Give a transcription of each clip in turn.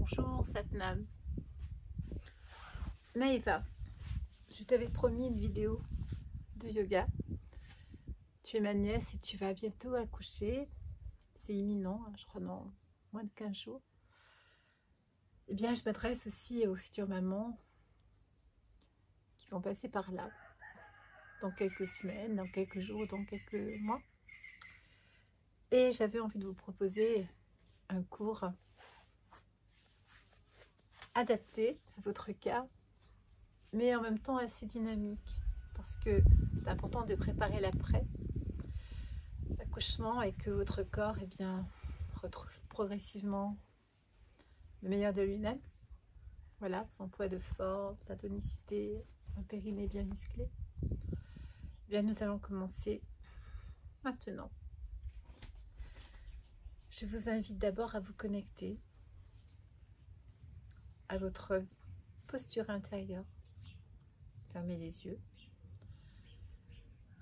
Bonjour Satnam. Maëva, je t'avais promis une vidéo de yoga. Tu es ma nièce et tu vas bientôt accoucher. C'est imminent, hein, je crois dans moins de 15 jours. Eh bien, je m'adresse aussi aux futures mamans qui vont passer par là dans quelques semaines, dans quelques jours, dans quelques mois. Et j'avais envie de vous proposer un cours adapté à votre cas, mais en même temps assez dynamique, parce que c'est important de préparer l'après l'accouchement et que votre corps retrouve progressivement le meilleur de lui-même. Voilà, son poids de forme, sa tonicité, un périnée bien musclé. Eh bien, nous allons commencer maintenant. Je vous invite d'abord à vous connecter à votre posture intérieure. Fermez les yeux.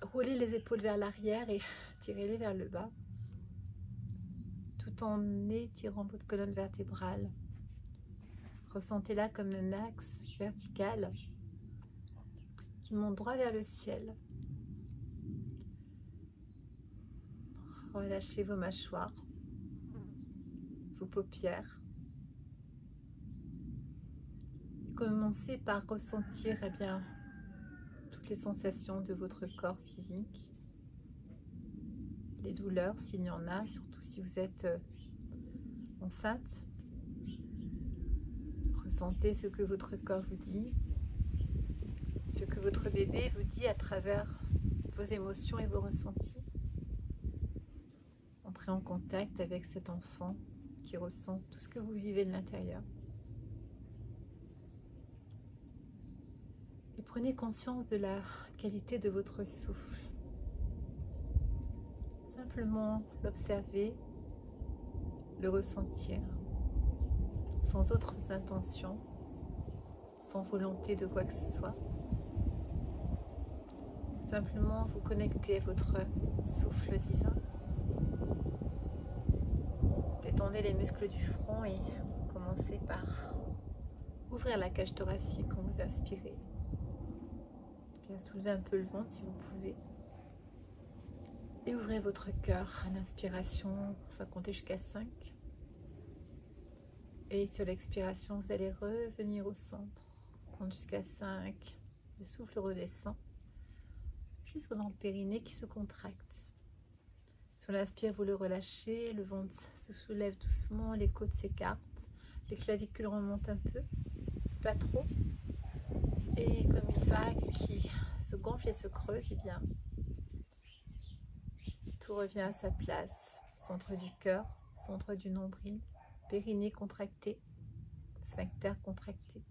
Roulez les épaules vers l'arrière et tirez-les vers le bas, tout en étirant votre colonne vertébrale. Ressentez-la comme un axe vertical qui monte droit vers le ciel. Relâchez vos mâchoires, vos paupières. Commencez par ressentir toutes les sensations de votre corps physique, les douleurs s'il y en a, surtout si vous êtes enceinte. Ressentez ce que votre corps vous dit, ce que votre bébé vous dit à travers vos émotions et vos ressentis. Entrez en contact avec cet enfant qui ressent tout ce que vous vivez de l'intérieur. Et prenez conscience de la qualité de votre souffle. Simplement l'observer, le ressentir, sans autres intentions, sans volonté de quoi que ce soit. Simplement vous connecter à votre souffle divin. Détendez les muscles du front et commencez par ouvrir la cage thoracique quand vous inspirez. Bien soulever un peu le ventre si vous pouvez. Et ouvrez votre cœur à l'inspiration. On va compter jusqu'à 5. Et sur l'expiration, vous allez revenir au centre. Compte jusqu'à 5. Le souffle redescend jusque dans le périnée qui se contracte. Sur l'inspire, vous le relâchez. Le ventre se soulève doucement. Les côtes s'écartent. Les clavicules remontent un peu. Pas trop. Et comme une vague qui se gonfle et se creuse, eh bien, tout revient à sa place. Centre du cœur, centre du nombril, périnée contracté, sphincter contracté.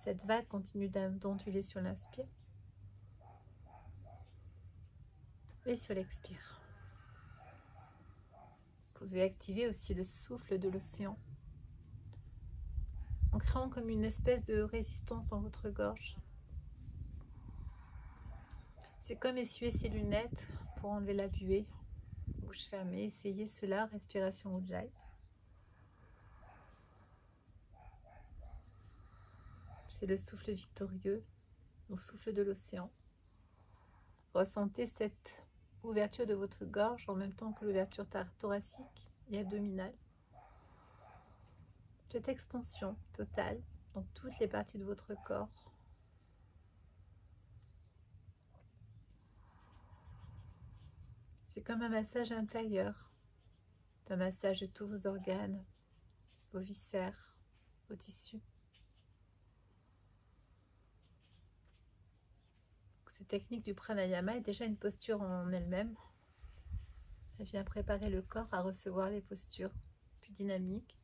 Cette vague continue d'onduler sur l'inspire et sur l'expire. Vous pouvez activer aussi le souffle de l'océan en créant comme une espèce de résistance dans votre gorge. C'est comme essuyer ses lunettes pour enlever la buée. Bouche fermée, essayez cela, respiration Ujjayi. C'est le souffle victorieux, le souffle de l'océan. Ressentez cette ouverture de votre gorge en même temps que l'ouverture thoracique et abdominale. Cette expansion totale dans toutes les parties de votre corps. C'est comme un massage intérieur, un massage de tous vos organes, vos viscères, vos tissus. Cette technique du pranayama est déjà une posture en elle-même. Elle vient préparer le corps à recevoir les postures plus dynamiques.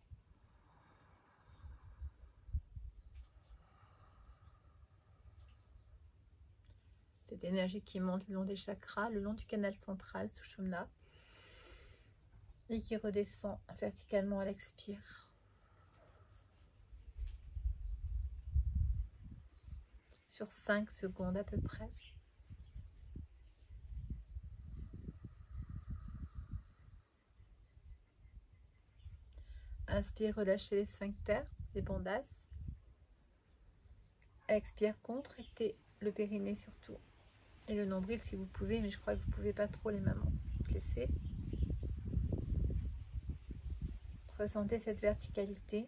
Cette énergie qui monte le long des chakras, le long du canal central, Sushumna, et qui redescend verticalement à l'expire. Sur 5 secondes à peu près. Inspire, relâchez les sphincters, les bandas. Expire, contractez le périnée surtout. Et le nombril si vous pouvez, mais je crois que vous ne pouvez pas trop les mamans. Laissez. Ressentez cette verticalité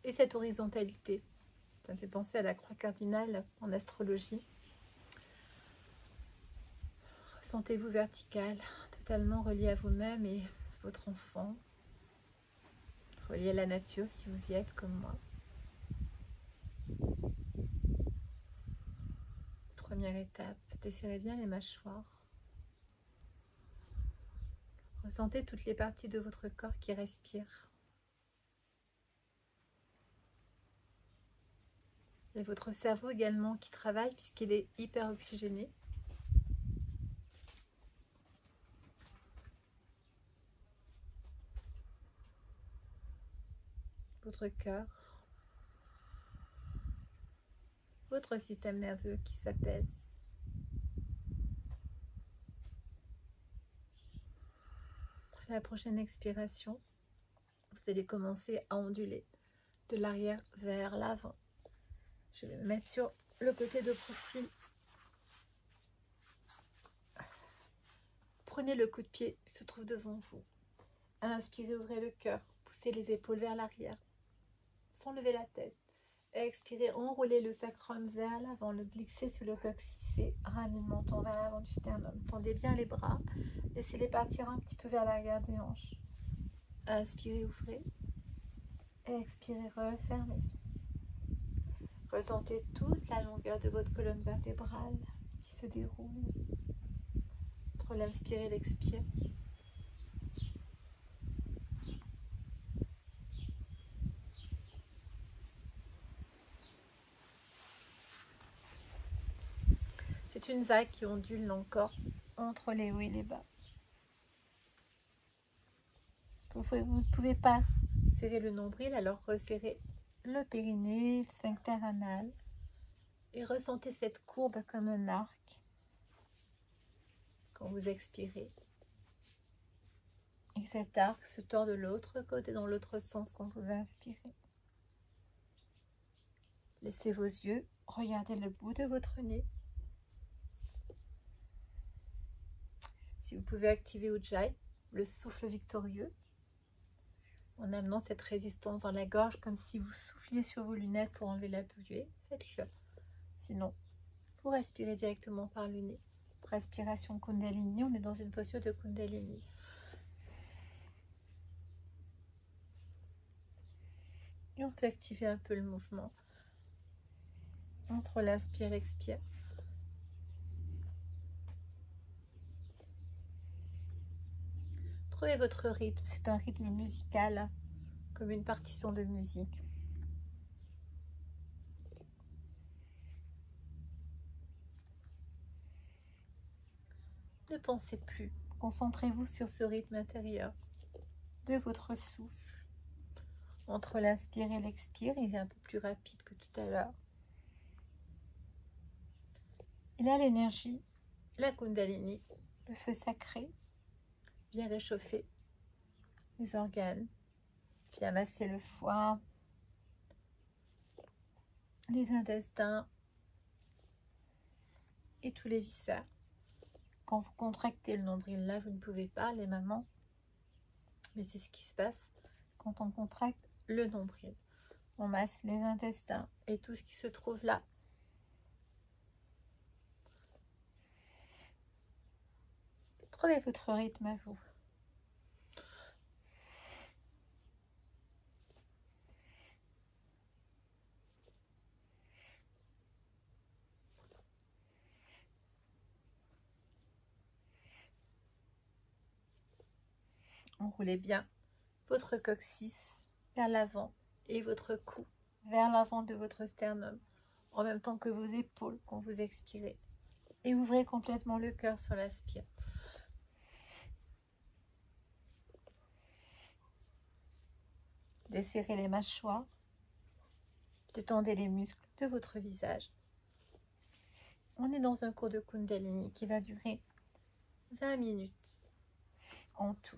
et cette horizontalité. Ça me fait penser à la croix cardinale en astrologie. Ressentez-vous vertical, totalement relié à vous-même et votre enfant. Relié à la nature si vous y êtes comme moi. Première étape, desserrez bien les mâchoires. Ressentez toutes les parties de votre corps qui respirent. Et votre cerveau également qui travaille puisqu'il est hyper oxygéné. Votre cœur. Votre système nerveux qui s'apaise. À la prochaine expiration, vous allez commencer à onduler de l'arrière vers l'avant. Je vais me mettre sur le côté de profil. Prenez le coup de pied qui se trouve devant vous. Inspirez, ouvrez le cœur, poussez les épaules vers l'arrière, sans lever la tête. Expirez, enroulez le sacrum vers l'avant, le glissez sur le coccyx et ramenez le menton vers l'avant du sternum. Tendez bien les bras, laissez-les partir un petit peu vers l'arrière des hanches. Inspirez, ouvrez. Expirez, refermez. Ressentez toute la longueur de votre colonne vertébrale qui se déroule entre l'inspire et l'expire. C'est une vague qui ondule encore entre les hauts et les bas. Vous ne pouvez pas serrer le nombril, alors resserrez le périnée, le sphincter anal et ressentez cette courbe comme un arc quand vous expirez. Et cet arc se tord de l'autre côté, dans l'autre sens quand vous inspirez. Laissez vos yeux, regardez le bout de votre nez. Si vous pouvez activer Ujjayi, le souffle victorieux, en amenant cette résistance dans la gorge comme si vous souffliez sur vos lunettes pour enlever la buée, faites-le. Sinon, vous respirez directement par le nez. Respiration Kundalini, on est dans une posture de Kundalini. Et on peut activer un peu le mouvement entre l'inspire et l'expire. Trouvez votre rythme, c'est un rythme musical, comme une partition de musique. Ne pensez plus, concentrez-vous sur ce rythme intérieur de votre souffle. Entre l'inspire et l'expire, il est un peu plus rapide que tout à l'heure. Et là, l'énergie, la Kundalini, le feu sacré, vient réchauffer les organes, vient masser le foie, les intestins et tous les viscères. Quand vous contractez le nombril, là, vous ne pouvez pas, les mamans, mais c'est ce qui se passe quand on contracte le nombril. On masse les intestins et tout ce qui se trouve là. Trouvez votre rythme à vous. Enroulez bien votre coccyx vers l'avant et votre cou vers l'avant de votre sternum, en même temps que vos épaules quand vous expirez. Et ouvrez complètement le cœur sur l'inspire. Desserrez les mâchoires. Détendez les muscles de votre visage. On est dans un cours de Kundalini qui va durer 20 minutes en tout.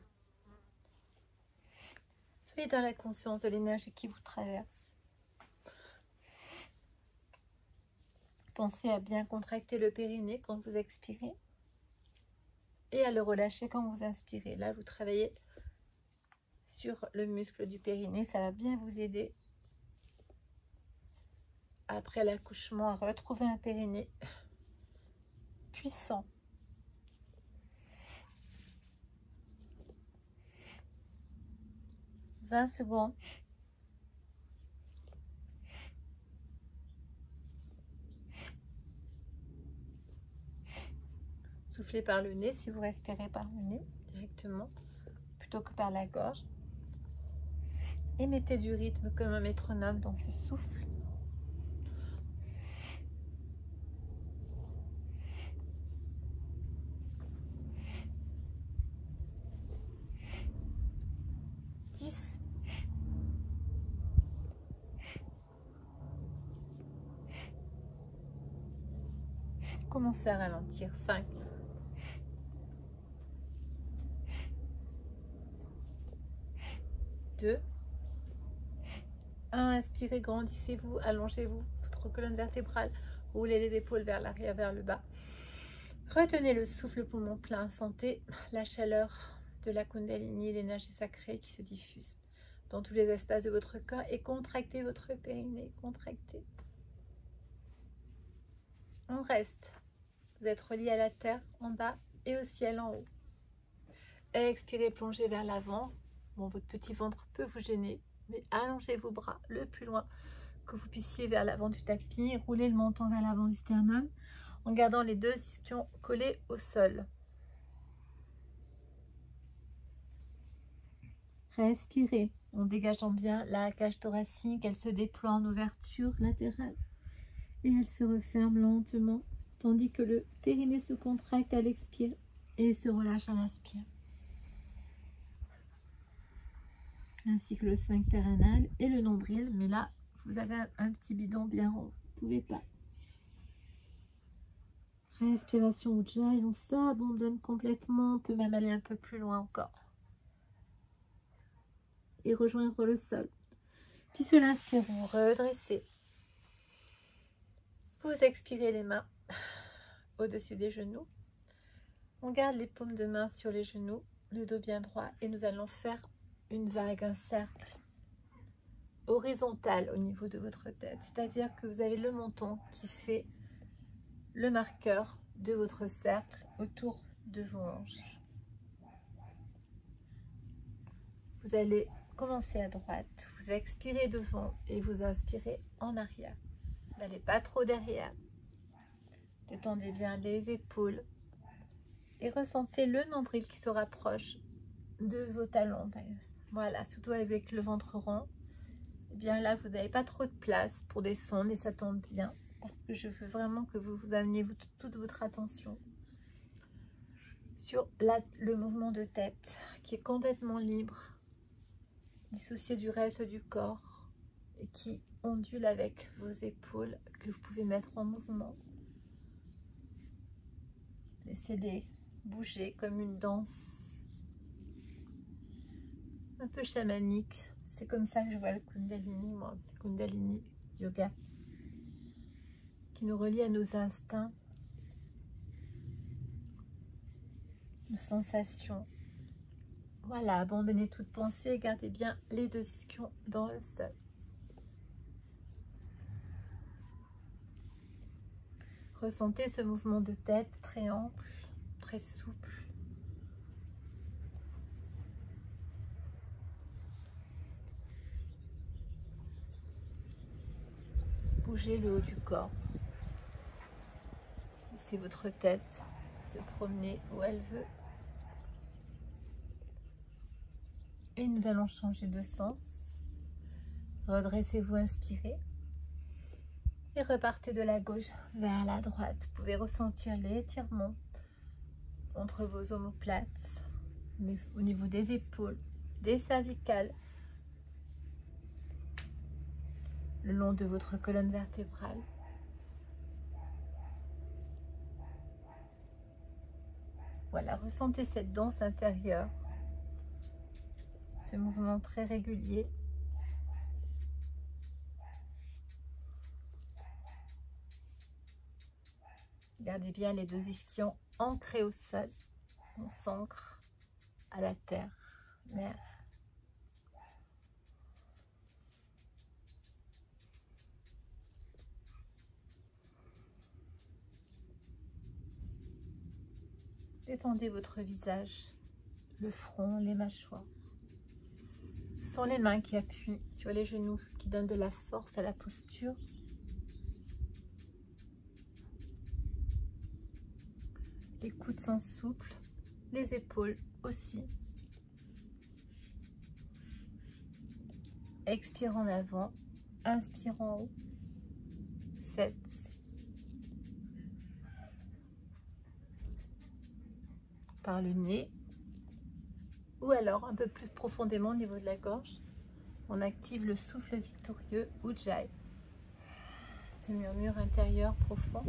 Soyez dans la conscience de l'énergie qui vous traverse. Pensez à bien contracter le périnée quand vous expirez et à le relâcher quand vous inspirez. Là, vous travaillez sur le muscle du périnée. Ça va bien vous aider après l'accouchement à retrouver un périnée puissant. « 20 secondes. Soufflez par le nez si vous respirez par le nez directement plutôt que par la gorge. Et mettez du rythme comme un métronome dans ce souffle. Commencez à ralentir. 5. 2. 1. Inspirez, grandissez-vous, allongez-vous, votre colonne vertébrale, roulez les épaules vers l'arrière, vers le bas. Retenez le souffle, poumon plein, sentez la chaleur de la Kundalini, l'énergie sacrée qui se diffuse dans tous les espaces de votre corps et contractez votre périnée, contractez. On reste. Vous êtes relié à la terre en bas et au ciel en haut. Expirez, plongez vers l'avant. Bon, votre petit ventre peut vous gêner, mais allongez vos bras le plus loin que vous puissiez vers l'avant du tapis. Roulez le menton vers l'avant du sternum en gardant les deux ischions collés au sol. Respirez en dégageant bien la cage thoracique. Elle se déploie en ouverture latérale et elle se referme lentement, tandis que le périnée se contracte à l'expire et se relâche à l'inspire. Ainsi que le sphincter anal et le nombril, mais là, vous avez un petit bidon bien rond, vous ne pouvez pas. Respiration Ujjayi, on s'abandonne complètement, on peut même aller un peu plus loin encore. Et rejoindre le sol. Puis sur l'inspire, vous redressez. Vous expirez les mains au-dessus des genoux. On garde les paumes de main sur les genoux, le dos bien droit et nous allons faire une vague, un cercle horizontal au niveau de votre tête. C'est-à-dire que vous avez le menton qui fait le marqueur de votre cercle autour de vos hanches. Vous allez commencer à droite, vous expirez devant et vous inspirez en arrière. Vous n'allez pas trop derrière. Détendez bien les épaules et ressentez le nombril qui se rapproche de vos talons. Voilà, surtout avec le ventre rond. Et bien là, vous n'avez pas trop de place pour descendre et ça tombe bien parce que je veux vraiment que vous ameniez toute votre attention sur le mouvement de tête qui est complètement libre, dissocié du reste du corps et qui ondule avec vos épaules que vous pouvez mettre en mouvement. Laissez-les bouger comme une danse un peu chamanique. C'est comme ça que je vois le Kundalini, moi, le Kundalini Yoga, qui nous relie à nos instincts, nos sensations. Voilà, abandonnez toute pensée, gardez bien les deux ischions dans le sol. Ressentez ce mouvement de tête très ample, très souple. Bougez le haut du corps. Laissez votre tête se promener où elle veut. Et nous allons changer de sens. Redressez-vous, inspirez. Et repartez de la gauche vers la droite. Vous pouvez ressentir l'étirement entre vos omoplates, au niveau des épaules, des cervicales, le long de votre colonne vertébrale. Voilà, ressentez cette danse intérieure, ce mouvement très régulier. Gardez bien les deux ischions ancrés au sol. On s'ancre à la terre, mère. Détendez votre visage, le front, les mâchoires. Ce sont les mains qui appuient sur les genoux, qui donnent de la force à la posture. Les coudes sont souples, les épaules aussi. Expire en avant, inspire en haut. 7. Par le nez. Ou alors un peu plus profondément au niveau de la gorge. On active le souffle victorieux, Ujjayi. Ce murmure intérieur profond,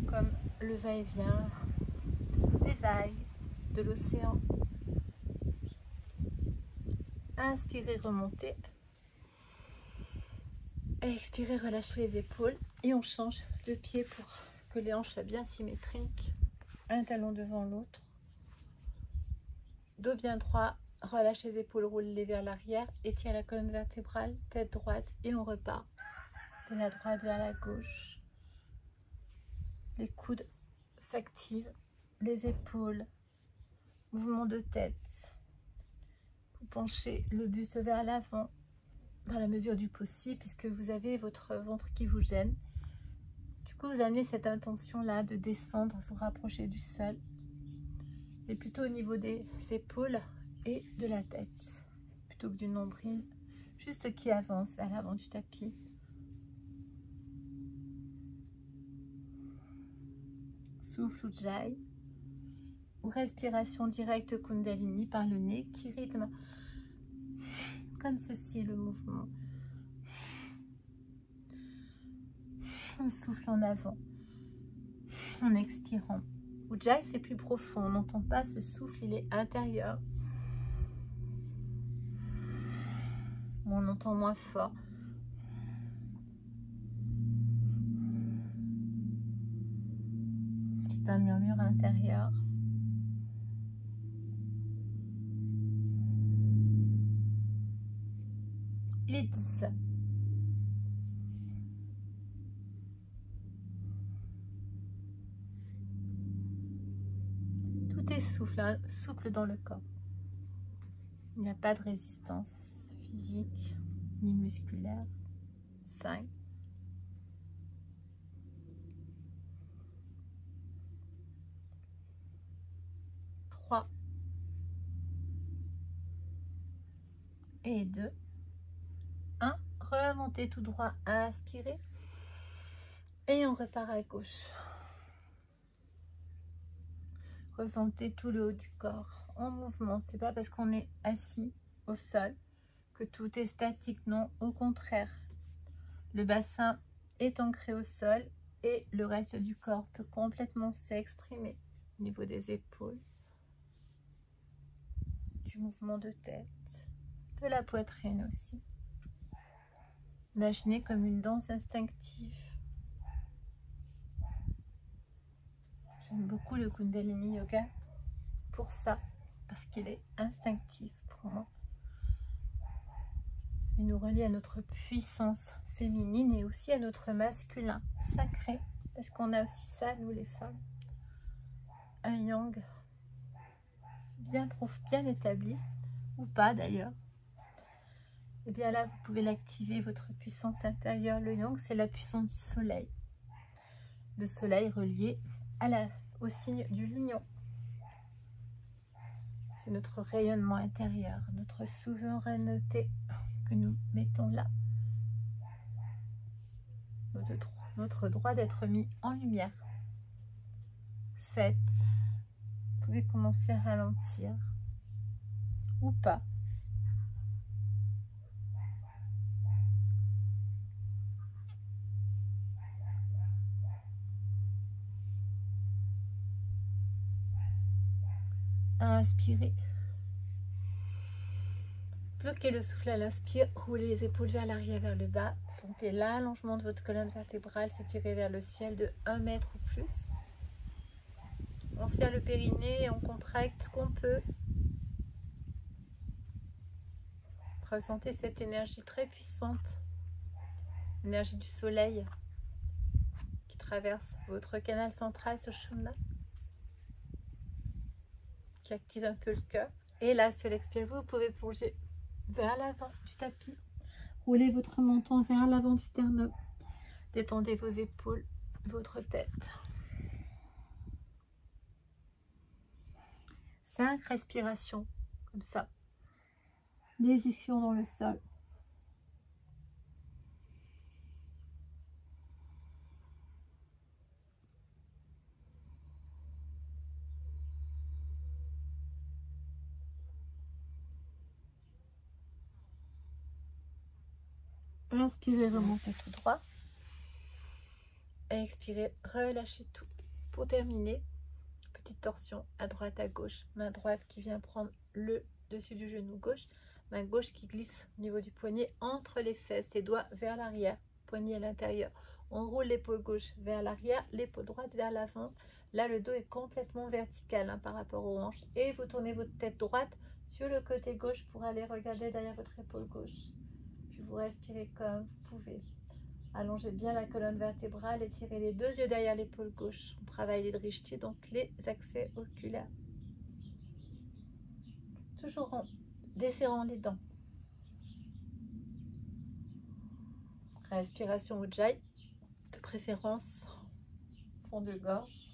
comme le va-et-vient des vagues de l'océan. Inspirez, remontez. Expirez, relâchez les épaules. Et on change de pied pour que les hanches soient bien symétriques. Un talon devant l'autre. Dos bien droit. Relâche les épaules, roulez-les vers l'arrière. Étire la colonne vertébrale, tête droite. Et on repart de la droite vers la gauche. Les coudes s'activent. Les épaules. Mouvement de tête. Vous penchez le buste vers l'avant dans la mesure du possible puisque vous avez votre ventre qui vous gêne. Du coup, vous amenez cette intention-là de descendre, vous rapprocher du sol. Et plutôt au niveau des épaules et de la tête. Plutôt que du nombril. Juste qui avance vers l'avant du tapis. Souffle Ujjayi. Ou respiration directe Kundalini par le nez qui rythme comme ceci le mouvement. On souffle en avant en expirant. Ujjayi c'est plus profond, on n'entend pas ce souffle, il est intérieur. On entend moins fort. C'est un murmure intérieur. Les 10. Tout est souffle, hein, souple dans le corps. Il n'y a pas de résistance physique ni musculaire. 5. 3. Et 2. 1. Remontez tout droit, inspirez. Et on repart à gauche. Ressentez tout le haut du corps en mouvement. C'est pas parce qu'on est assis au sol que tout est statique. Non, au contraire. Le bassin est ancré au sol et le reste du corps peut complètement s'exprimer au niveau des épaules, du mouvement de tête, de la poitrine aussi. Imaginez comme une danse instinctive. J'aime beaucoup le Kundalini Yoga pour ça, parce qu'il est instinctif pour moi. Il nous relie à notre puissance féminine et aussi à notre masculin sacré, parce qu'on a aussi ça, nous les femmes. Un yang bien établi, ou pas d'ailleurs. Et bien là, vous pouvez l'activer, votre puissance intérieure. Le yang, c'est la puissance du soleil. Le soleil relié au signe du lion. C'est notre rayonnement intérieur, notre souveraineté que nous mettons là. Notre droit d'être mis en lumière. 7. Vous pouvez commencer à ralentir ou pas. Inspirez. Bloquez le souffle à l'inspire, roulez les épaules vers l'arrière, vers le bas. Sentez l'allongement de votre colonne vertébrale s'étirer vers le ciel de 1 mètre ou plus. On serre le périnée et on contracte ce qu'on peut. Ressentez cette énergie très puissante, l'énergie du soleil qui traverse votre canal central, ce Sushumna, qui active un peu le cœur. Et là, sur l'expire, vous pouvez plonger vers l'avant du tapis. Roulez votre menton vers l'avant du sternum. Détendez vos épaules, votre tête. 5 respirations, comme ça. Les ischions dans le sol. Inspirez, remontez tout droit. Expirez, relâchez tout. Pour terminer, petite torsion à droite, à gauche. Main droite qui vient prendre le dessus du genou gauche. Main gauche qui glisse au niveau du poignet entre les fesses, les doigts vers l'arrière, poignet à l'intérieur. On roule l'épaule gauche vers l'arrière, l'épaule droite vers l'avant. Là, le dos est complètement vertical par rapport aux hanches. Et vous tournez votre tête droite sur le côté gauche pour aller regarder derrière votre épaule gauche. Puis vous respirez comme vous pouvez. Allongez bien la colonne vertébrale et tirez les 2 yeux derrière l'épaule gauche. On travaille les drishti, donc les accès oculaires. Toujours en desserrant les dents. Respiration Ujjayi, de préférence fond de gorge.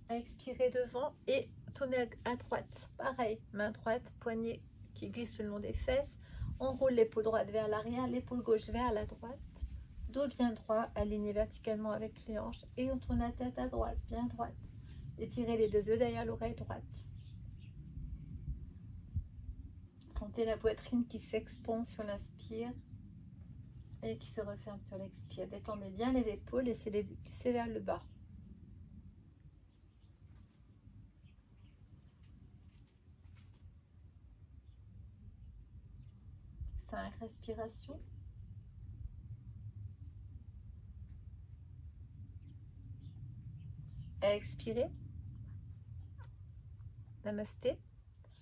Expirez devant et tournez à droite. Pareil, main droite, poignet qui glisse le long des fesses. On roule l'épaule droite vers l'arrière, l'épaule gauche vers la droite. Dos bien droit, aligné verticalement avec les hanches. Et on tourne la tête à droite, bien droite. Étirez les 2 yeux derrière l'oreille droite. Sentez la poitrine qui s'expand sur l'inspire et qui se referme sur l'expire. Détendez bien les épaules, laissez-les glisser vers le bas. 5 respirations. Expirez. Namasté.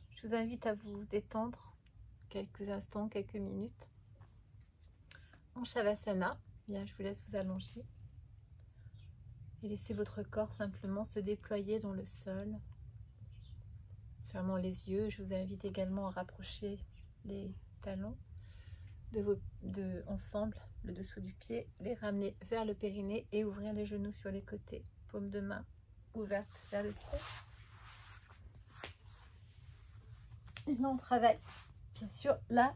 Je vous invite à vous détendre quelques instants, quelques minutes. En Shavasana, bien, je vous laisse vous allonger. Et laissez votre corps simplement se déployer dans le sol. Fermant les yeux, je vous invite également à rapprocher les talons ensemble, le dessous du pied, les ramener vers le périnée et ouvrir les genoux sur les côtés. Paume de main ouverte vers le ciel. Et là, on travaille, bien sûr, la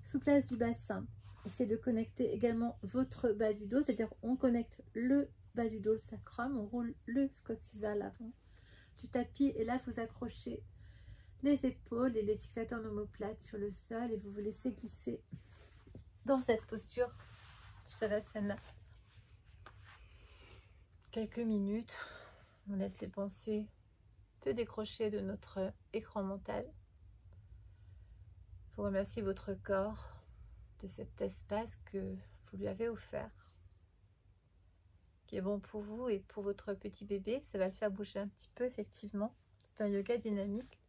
souplesse du bassin. Essayez de connecter également votre bas du dos, c'est-à-dire on connecte le bas du dos, le sacrum, on roule le coccyx vers l'avant du tapis et là, vous accrochez les épaules et les fixateurs d'omoplate sur le sol et vous vous laissez glisser dans cette posture de Shavasana. Quelques minutes, on laisse les pensées se décrocher de notre écran mental. Vous remerciez votre corps de cet espace que vous lui avez offert, qui est bon pour vous et pour votre petit bébé. Ça va le faire bouger un petit peu, effectivement. C'est un yoga dynamique.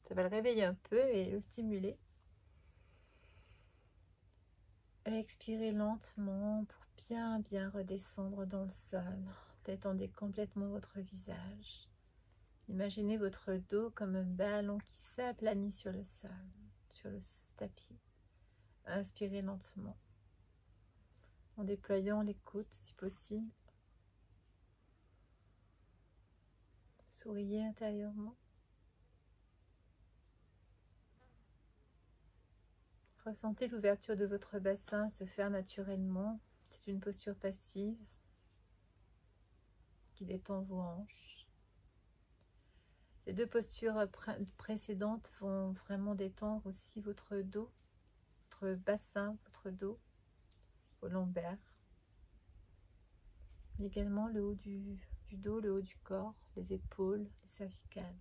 Ça va le réveiller un peu et le stimuler. Expirez lentement pour bien redescendre dans le sol. Détendez complètement votre visage. Imaginez votre dos comme un ballon qui s'aplanit sur le sol, sur le tapis. Inspirez lentement, en déployant les côtes si possible. Souriez intérieurement. Ressentez l'ouverture de votre bassin se faire naturellement. C'est une posture passive qui détend vos hanches. Les 2 postures précédentes vont vraiment détendre aussi votre dos, votre bassin, votre dos, vos lombaires. mais également le haut du dos, le haut du corps, les épaules, les cervicales.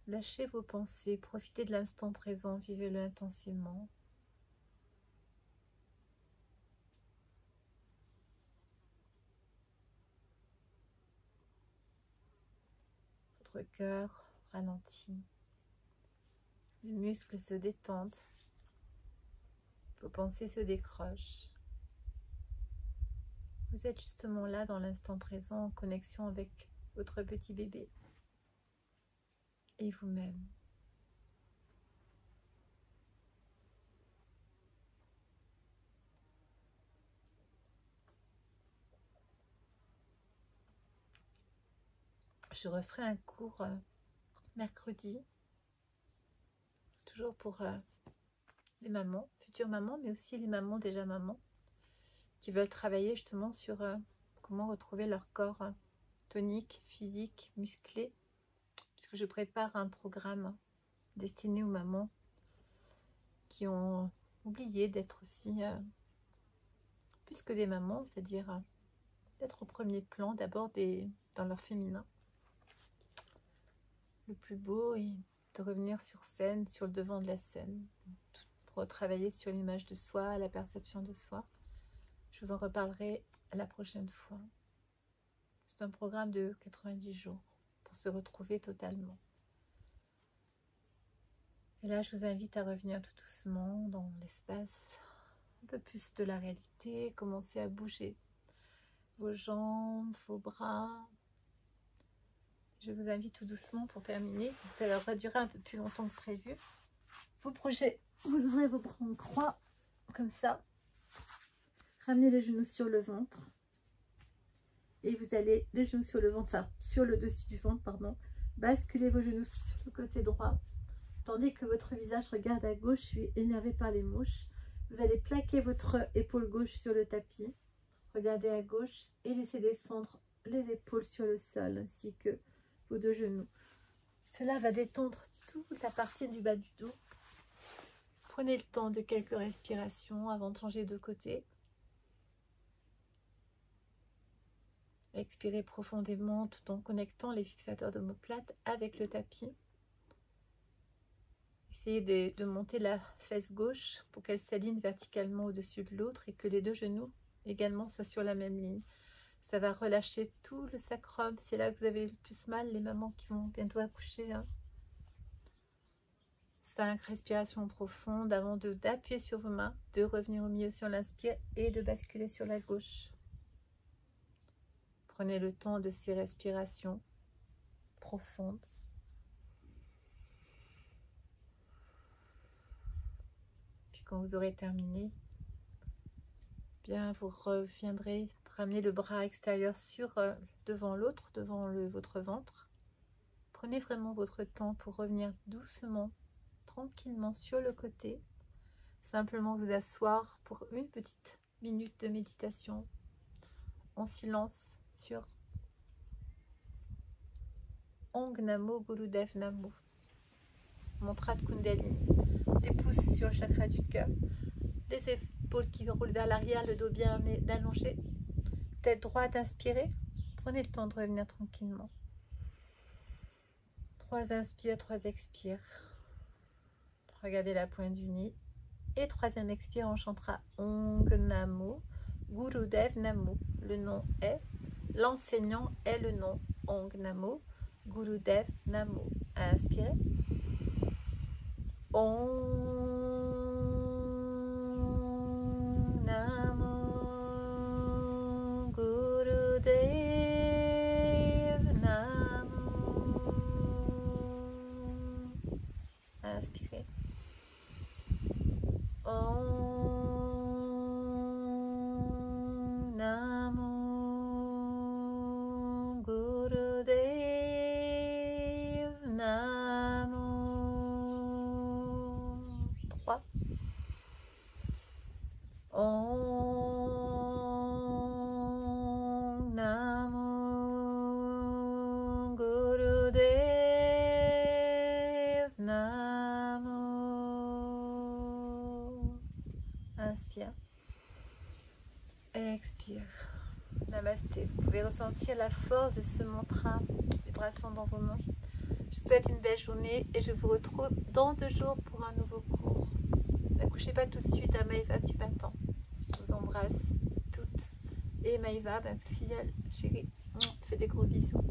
Lâchez vos pensées, profitez de l'instant présent, vivez-le intensément. Votre cœur ralentit, les muscles se détendent, vos pensées se décrochent. Vous êtes justement là dans l'instant présent en connexion avec votre petit bébé et vous-même. Je referai un cours mercredi, toujours pour les mamans, futures mamans, mais aussi les mamans déjà mamans, qui veulent travailler justement sur comment retrouver leur corps tonique, physique, musclé, puisque je prépare un programme destiné aux mamans qui ont oublié d'être aussi plus que des mamans, c'est-à-dire d'être au premier plan, d'abord dans leur féminin. Le plus beau est de revenir sur scène, sur le devant de la scène, pour travailler sur l'image de soi, la perception de soi. Je vous en reparlerai la prochaine fois. C'est un programme de 90 jours pour se retrouver totalement. Et là, je vous invite à revenir tout doucement dans l'espace, un peu plus de la réalité, commencer à bouger vos jambes, vos bras. Je vous invite tout doucement pour terminer. Ça va durer un peu plus longtemps que prévu. Vous ouvrez vos bras en croix, comme ça. Ramenez les genoux sur le ventre. Et vous allez, les genoux sur le ventre, enfin sur le dessus du ventre, pardon. Basculez vos genoux sur le côté droit. Tandis que votre visage regarde à gauche, je suis énervée par les mouches. Vous allez plaquer votre épaule gauche sur le tapis. Regardez à gauche et laissez descendre les épaules sur le sol, ainsi que vos deux genoux. Cela va détendre toute la partie du bas du dos. Prenez le temps de quelques respirations avant de changer de côté. Expirez profondément tout en connectant les fixateurs d'omoplate avec le tapis. Essayez de monter la fesse gauche pour qu'elle s'aligne verticalement au-dessus de l'autre et que les deux genoux également soient sur la même ligne. Ça va relâcher tout le sacrum. C'est là que vous avez le plus mal, les mamans qui vont bientôt accoucher. 5 respirations profondes avant d'appuyer sur vos mains, de revenir au milieu sur l'inspire et de basculer sur la gauche. Prenez le temps de ces respirations profondes. Puis quand vous aurez terminé, bien vous reviendrez ramener le bras extérieur sur devant l'autre, devant votre ventre. Prenez vraiment votre temps pour revenir doucement, tranquillement sur le côté. Simplement vous asseoir pour une petite minute de méditation en silence sur Ong Namo Gurudev Namo, mantra de Kundalini. Les pouces sur le chakra du cœur, les épaules qui roulent vers l'arrière, le dos bien allongé, tête droite inspirée. Prenez le temps de revenir tranquillement. 3 inspires, 3 expires. Regardez la pointe du nez. Et 3e expire, on chantera Ong Namo Gurudev Namo. Le nom est, l'enseignant est le nom. Ong Namo Gurudev Namo. Inspirez. Om Namo Gurudev Namo. Inspirez. Om Namo Gurudev Namo. Namasté. Vous pouvez ressentir la force de ce mantra, vibration dans vos mains. Je vous souhaite une belle journée et je vous retrouve dans 2 jours pour un nouveau cours. Ne couchez pas tout de suite à Maïva, tu m'attends. Je vous embrasse toutes. Et Maïva, ma filleule chérie, je te fais des gros bisous.